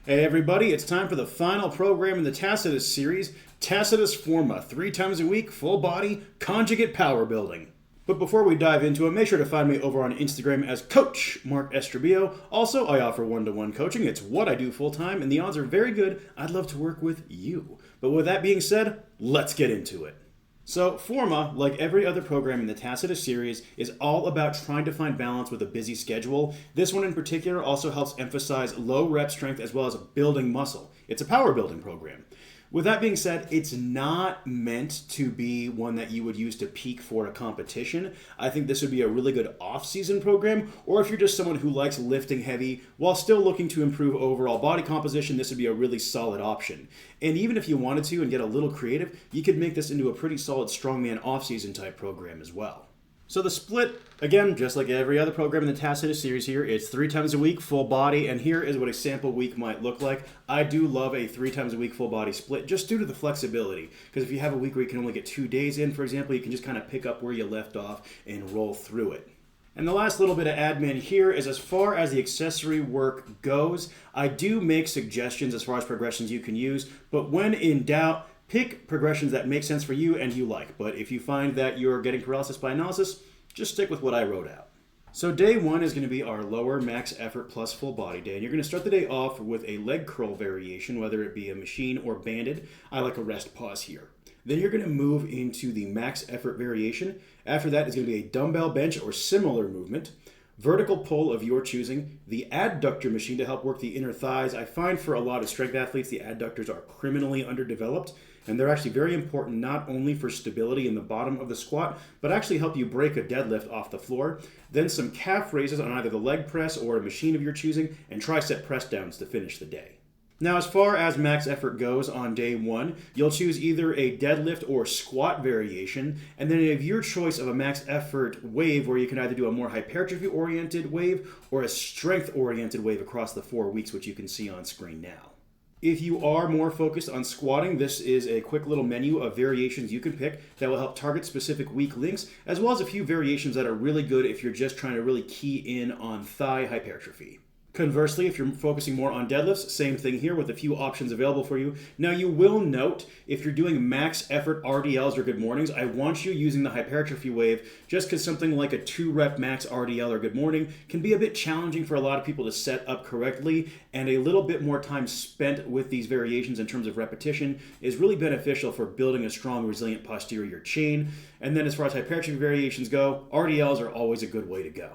Hey everybody, it's time for the final program in the Tacitus series, Tacitus Forma, 3 times a week, full body, conjugate power building. But before we dive into it, make sure to find me over on Instagram as Coach Mark Estrabio. Also, I offer one-to-one coaching. It's what I do full-time, and the odds are very good. I'd love to work with you. But with that being said, let's get into it. So, Forma, like every other program in the Tacitus series, is all about trying to find balance with a busy schedule. This one in particular also helps emphasize low rep strength as well as building muscle. It's a power building program. With that being said, it's not meant to be one that you would use to peak for a competition. I think this would be a really good off-season program, or if you're just someone who likes lifting heavy while still looking to improve overall body composition, this would be a really solid option. And even if you wanted to and get a little creative, you could make this into a pretty solid strongman off-season type program as well. So the split, again, just like every other program in the Tacitus series here, it's 3 times a week, full body, and here is what a sample week might look like. I do love a 3 times a week full body split just due to the flexibility, because if you have a week where you can only get 2 days in, for example, you can just kind of pick up where you left off and roll through it. And the last little bit of admin here is as far as the accessory work goes, I do make suggestions as far as progressions you can use, but when in doubt, pick progressions that make sense for you and you like. But if you find that you're getting paralysis by analysis, just stick with what I wrote out. So day 1 is going to be our lower max effort plus full body day. And you're going to start the day off with a leg curl variation, whether it be a machine or banded. I like a rest pause here. Then you're going to move into the max effort variation. After that is going to be a dumbbell bench or similar movement. Vertical pull of your choosing, the adductor machine to help work the inner thighs. I find for a lot of strength athletes, the adductors are criminally underdeveloped, and they're actually very important not only for stability in the bottom of the squat, but actually help you break a deadlift off the floor. Then some calf raises on either the leg press or a machine of your choosing, and tricep press downs to finish the day. Now, as far as max effort goes on day 1, you'll choose either a deadlift or squat variation, and then you have your choice of a max effort wave where you can either do a more hypertrophy-oriented wave or a strength-oriented wave across the 4 weeks, which you can see on screen now. If you are more focused on squatting, this is a quick little menu of variations you can pick that will help target specific weak links, as well as a few variations that are really good if you're just trying to really key in on thigh hypertrophy. Conversely, if you're focusing more on deadlifts, same thing here with a few options available for you. Now you will note, if you're doing max effort RDLs or good mornings, I want you using the hypertrophy wave just because something like a 2-rep max RDL or good morning can be a bit challenging for a lot of people to set up correctly, and a little bit more time spent with these variations in terms of repetition is really beneficial for building a strong, resilient posterior chain. And then as far as hypertrophy variations go, RDLs are always a good way to go.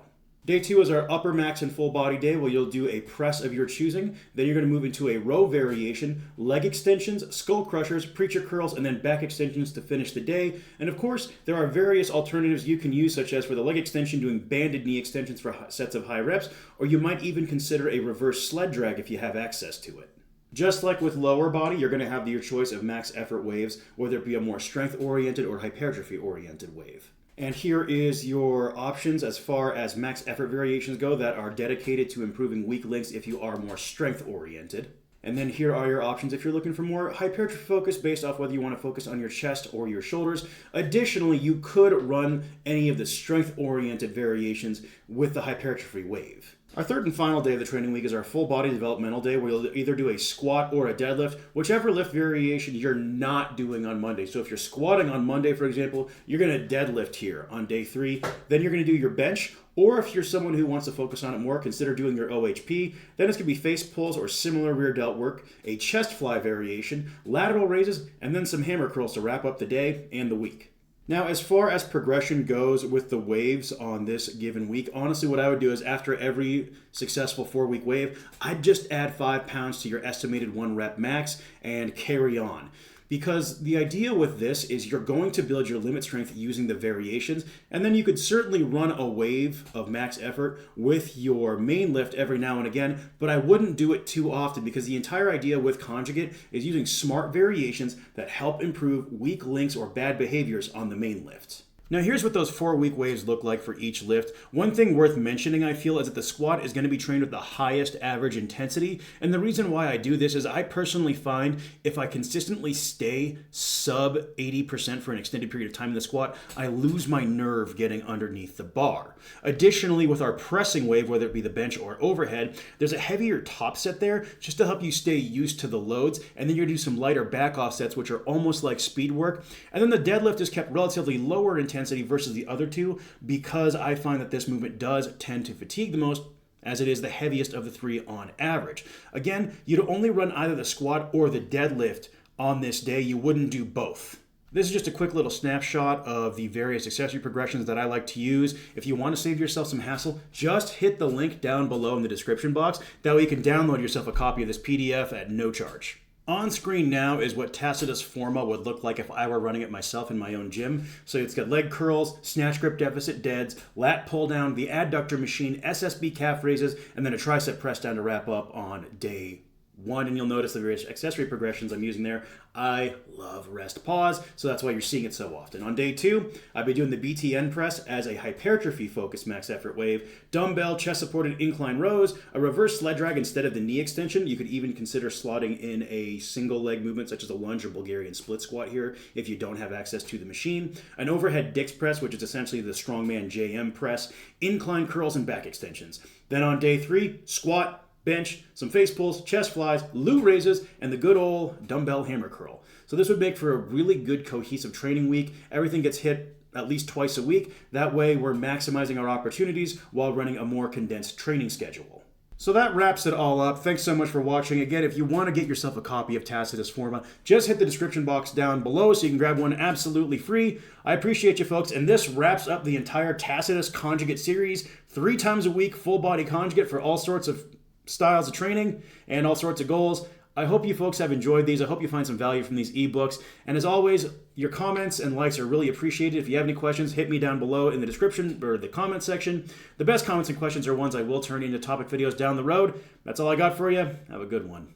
Day 2 is our upper max and full body day where you'll do a press of your choosing. Then you're going to move into a row variation, leg extensions, skull crushers, preacher curls, and then back extensions to finish the day. And of course, there are various alternatives you can use, such as for the leg extension, doing banded knee extensions for sets of high reps, or you might even consider a reverse sled drag if you have access to it. Just like with lower body, you're going to have your choice of max effort waves, whether it be a more strength-oriented or hypertrophy-oriented wave. And here is your options as far as max effort variations go that are dedicated to improving weak links if you are more strength-oriented. And then here are your options if you're looking for more hypertrophy focus based off whether you want to focus on your chest or your shoulders. Additionally, you could run any of the strength-oriented variations with the hypertrophy wave. Our third and final day of the training week is our full body developmental day where you'll either do a squat or a deadlift, whichever lift variation you're not doing on Monday. So if you're squatting on Monday, for example, you're going to deadlift here on day 3. Then you're going to do your bench, or if you're someone who wants to focus on it more, consider doing your OHP. Then it's going to be face pulls or similar rear delt work, a chest fly variation, lateral raises, and then some hammer curls to wrap up the day and the week. Now, as far as progression goes with the waves on this given week, honestly, what I would do is after every successful 4-week wave, I'd just add 5 pounds to your estimated 1-rep max and carry on. Because the idea with this is you're going to build your limit strength using the variations, and then you could certainly run a wave of max effort with your main lift every now and again, but I wouldn't do it too often because the entire idea with Conjugate is using smart variations that help improve weak links or bad behaviors on the main lift. Now here's what those 4-week waves look like for each lift. One thing worth mentioning, I feel, is that the squat is going to be trained with the highest average intensity. And the reason why I do this is I personally find if I consistently stay sub 80% for an extended period of time in the squat, I lose my nerve getting underneath the bar. Additionally, with our pressing wave, whether it be the bench or overhead, there's a heavier top set there just to help you stay used to the loads. And then you're going to do some lighter back off sets, which are almost like speed work. And then the deadlift is kept relatively lower intensity versus the other two because I find that this movement does tend to fatigue the most, as it is the heaviest of the three on average. Again, you'd only run either the squat or the deadlift on this day. You wouldn't do both. This is just a quick little snapshot of the various accessory progressions that I like to use. If you want to save yourself some hassle, just hit the link down below in the description box. That way you can download yourself a copy of this PDF at no charge. On screen now is what Tacitus Forma would look like if I were running it myself in my own gym. So it's got leg curls, snatch grip deficit deads, lat pull down, the adductor machine, SSB calf raises, and then a tricep press down to wrap up on day 1. And you'll notice the various accessory progressions I'm using there. I love rest pause, so that's why you're seeing it so often. On day 2, I'll be doing the BTN press as a hypertrophy focused max effort wave, dumbbell chest supported incline rows, a reverse sled drag instead of the knee extension. You could even consider slotting in a single leg movement such as a lunge or Bulgarian split squat here if you don't have access to the machine, an overhead dix press, which is essentially the strongman JM press, incline curls and back extensions. Then on day 3, squat, bench, some face pulls, chest flies, Lou raises, and the good old dumbbell hammer curl. So this would make for a really good cohesive training week. Everything gets hit at least twice a week. That way we're maximizing our opportunities while running a more condensed training schedule. So that wraps it all up. Thanks so much for watching. Again, if you want to get yourself a copy of Tacitus Forma, just hit the description box down below so you can grab one absolutely free. I appreciate you folks, and this wraps up the entire Tacitus Conjugate series. 3 times a week, full body conjugate for all sorts of styles of training and all sorts of goals. I hope you folks have enjoyed these. I hope you find some value from these ebooks. And as always, your comments and likes are really appreciated. If you have any questions, hit me down below in the description or the comment section. The best comments and questions are ones I will turn into topic videos down the road. That's all I got for you. Have a good one.